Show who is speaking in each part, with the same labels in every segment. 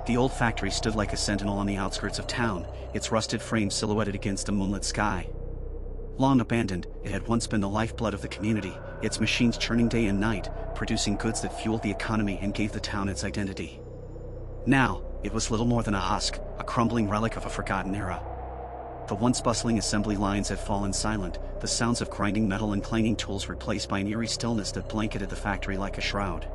Speaker 1: The old factory stood like a sentinel on the outskirts of town, its rusted frame silhouetted against a moonlit sky. Long abandoned, it had once been the lifeblood of the community, its machines churning day and night, producing goods that fueled the economy and gave the town its identity. Now, it was little more than a husk, a crumbling relic of a forgotten era. The once bustling assembly lines had fallen silent, the sounds of grinding metal and clanging tools replaced by an eerie stillness that blanketed the factory like a shroud.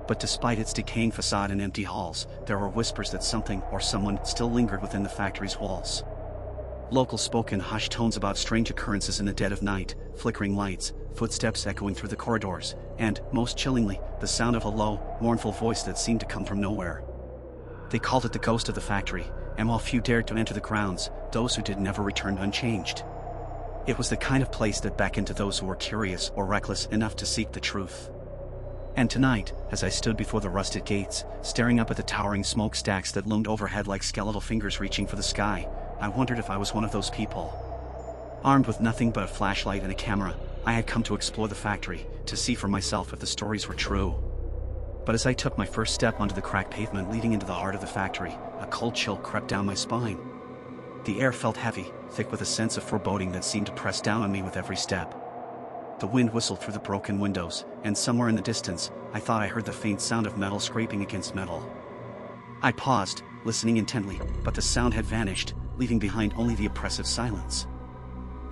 Speaker 1: But despite its decaying facade and empty halls, there were whispers that something or someone still lingered within the factory's walls. Locals spoke in hushed tones about strange occurrences in the dead of night, flickering lights, footsteps echoing through the corridors, and, most chillingly, the sound of a low, mournful voice that seemed to come from nowhere. They called it the ghost of the factory, and while few dared to enter the grounds, those who did never returned unchanged. It was the kind of place that beckoned to those who were curious or reckless enough to seek the truth. And tonight, as I stood before the rusted gates, staring up at the towering smokestacks that loomed overhead like skeletal fingers reaching for the sky, I wondered if I was one of those people. Armed with nothing but a flashlight and a camera, I had come to explore the factory, to see for myself if the stories were true. But as I took my first step onto the cracked pavement leading into the heart of the factory, a cold chill crept down my spine. The air felt heavy, thick with a sense of foreboding that seemed to press down on me with every step. The wind whistled through the broken windows, and somewhere in the distance, I thought I heard the faint sound of metal scraping against metal. I paused, listening intently, but the sound had vanished, leaving behind only the oppressive silence.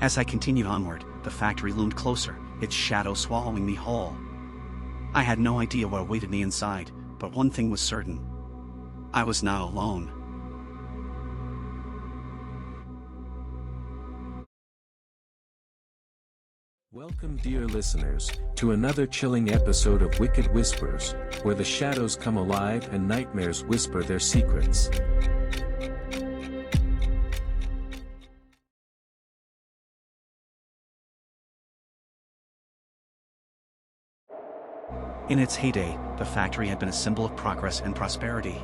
Speaker 1: As I continued onward, the factory loomed closer, its shadow swallowing me whole. I had no idea what awaited me inside, but one thing was certain. I was not alone.
Speaker 2: Welcome, dear listeners, to another chilling episode of Wicked Whispers, where the shadows come alive and nightmares whisper their secrets.
Speaker 1: In its heyday, the factory had been a symbol of progress and prosperity.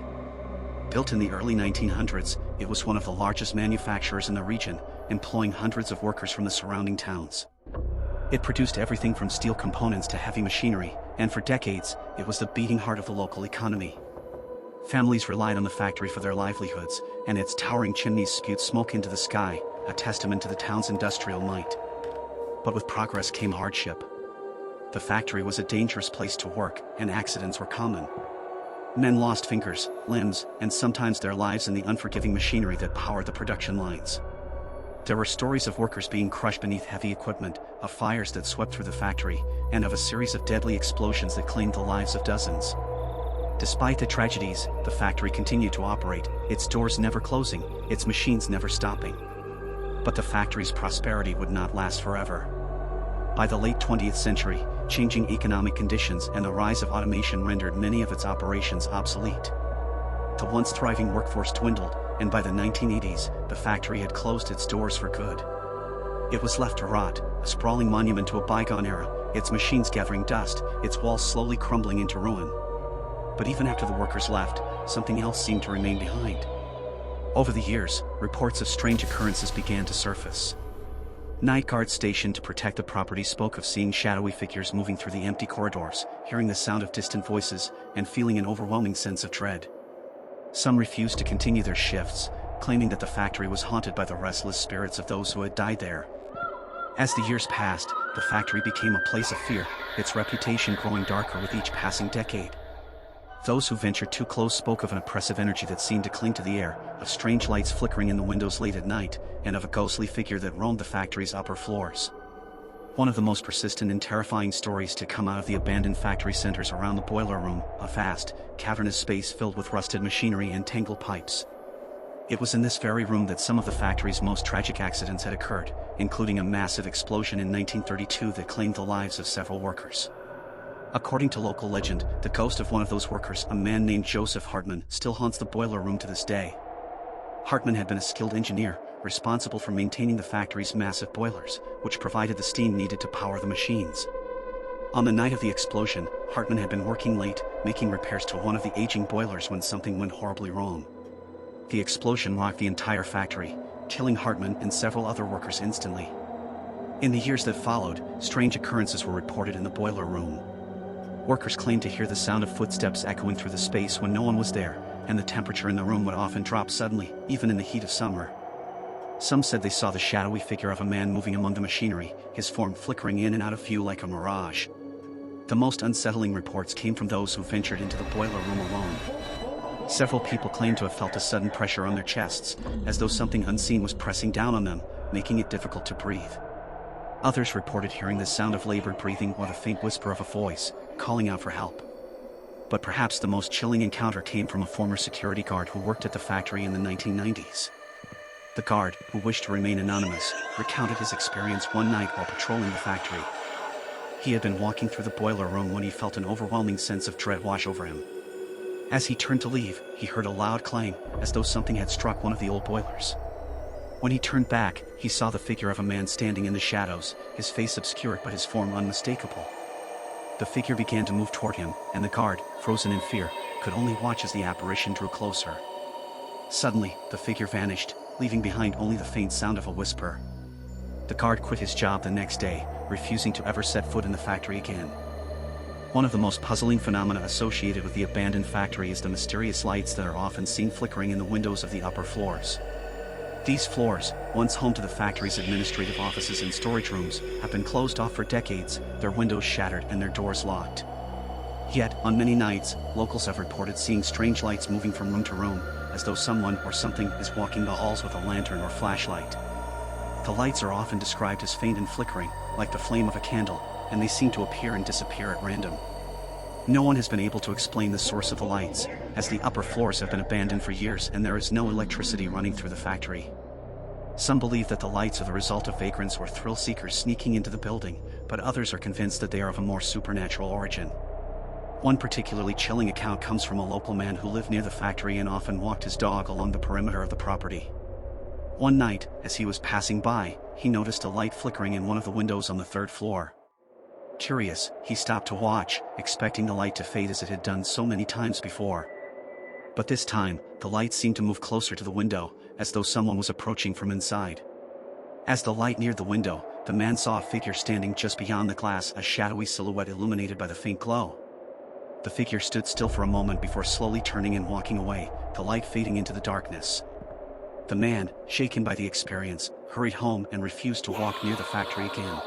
Speaker 1: Built in the early 1900s, it was one of the largest manufacturers in the region, employing hundreds of workers from the surrounding towns. It produced everything from steel components to heavy machinery, and for decades, it was the beating heart of the local economy. Families relied on the factory for their livelihoods, and its towering chimneys spewed smoke into the sky, a testament to the town's industrial might. But with progress came hardship. The factory was a dangerous place to work, and accidents were common. Men lost fingers, limbs, and sometimes their lives in the unforgiving machinery that powered the production lines. There were stories of workers being crushed beneath heavy equipment, of fires that swept through the factory, and of a series of deadly explosions that claimed the lives of dozens. Despite the tragedies, the factory continued to operate, its doors never closing, its machines never stopping. But the factory's prosperity would not last forever. By the late 20th century, changing economic conditions and the rise of automation rendered many of its operations obsolete. The once thriving workforce dwindled, and by the 1980s, the factory had closed its doors for good. It was left to rot, a sprawling monument to a bygone era, its machines gathering dust, its walls slowly crumbling into ruin. But even after the workers left, something else seemed to remain behind. Over the years, reports of strange occurrences began to surface. Night guards stationed to protect the property spoke of seeing shadowy figures moving through the empty corridors, hearing the sound of distant voices, and feeling an overwhelming sense of dread. Some refused to continue their shifts, claiming that the factory was haunted by the restless spirits of those who had died there. As the years passed, the factory became a place of fear, its reputation growing darker with each passing decade. Those who ventured too close spoke of an oppressive energy that seemed to cling to the air, of strange lights flickering in the windows late at night, and of a ghostly figure that roamed the factory's upper floors. One of the most persistent and terrifying stories to come out of the abandoned factory centers around the boiler room, a vast, cavernous space filled with rusted machinery and tangled pipes. It was in this very room that some of the factory's most tragic accidents had occurred, including a massive explosion in 1932 that claimed the lives of several workers. According to local legend, the ghost of one of those workers, a man named Joseph Hartman, still haunts the boiler room to this day. Hartman had been a skilled engineer, responsible for maintaining the factory's massive boilers, which provided the steam needed to power the machines. On the night of the explosion, Hartman had been working late, making repairs to one of the aging boilers when something went horribly wrong. The explosion rocked the entire factory, killing Hartman and several other workers instantly. In the years that followed, strange occurrences were reported in the boiler room. Workers claimed to hear the sound of footsteps echoing through the space when no one was there, and the temperature in the room would often drop suddenly, even in the heat of summer. Some said they saw the shadowy figure of a man moving among the machinery, his form flickering in and out of view like a mirage. The most unsettling reports came from those who ventured into the boiler room alone. Several people claimed to have felt a sudden pressure on their chests, as though something unseen was pressing down on them, making it difficult to breathe. Others reported hearing the sound of labored breathing or the faint whisper of a voice, calling out for help. But perhaps the most chilling encounter came from a former security guard who worked at the factory in the 1990s. The guard, who wished to remain anonymous, recounted his experience one night while patrolling the factory. He had been walking through the boiler room when he felt an overwhelming sense of dread wash over him. As he turned to leave, he heard a loud clang, as though something had struck one of the old boilers. When he turned back, he saw the figure of a man standing in the shadows, his face obscured but his form unmistakable. The figure began to move toward him, and the guard, frozen in fear, could only watch as the apparition drew closer. Suddenly, the figure vanished, leaving behind only the faint sound of a whisper. The guard quit his job the next day, refusing to ever set foot in the factory again. One of the most puzzling phenomena associated with the abandoned factory is the mysterious lights that are often seen flickering in the windows of the upper floors. These floors, once home to the factory's administrative offices and storage rooms, have been closed off for decades, their windows shattered and their doors locked. Yet, on many nights, locals have reported seeing strange lights moving from room to room, as though someone or something is walking the halls with a lantern or flashlight. The lights are often described as faint and flickering, like the flame of a candle, and they seem to appear and disappear at random. No one has been able to explain the source of the lights, as the upper floors have been abandoned for years and there is no electricity running through the factory. Some believe that the lights are the result of vagrants or thrill seekers sneaking into the building, but others are convinced that they are of a more supernatural origin. One particularly chilling account comes from a local man who lived near the factory and often walked his dog along the perimeter of the property. One night, as he was passing by, he noticed a light flickering in one of the windows on the third floor. Curious, he stopped to watch, expecting the light to fade as it had done so many times before. But this time, the light seemed to move closer to the window, as though someone was approaching from inside. As the light neared the window, the man saw a figure standing just beyond the glass, a shadowy silhouette illuminated by the faint glow. The figure stood still for a moment before slowly turning and walking away, the light fading into the darkness. The man, shaken by the experience, hurried home and refused to walk near the factory again.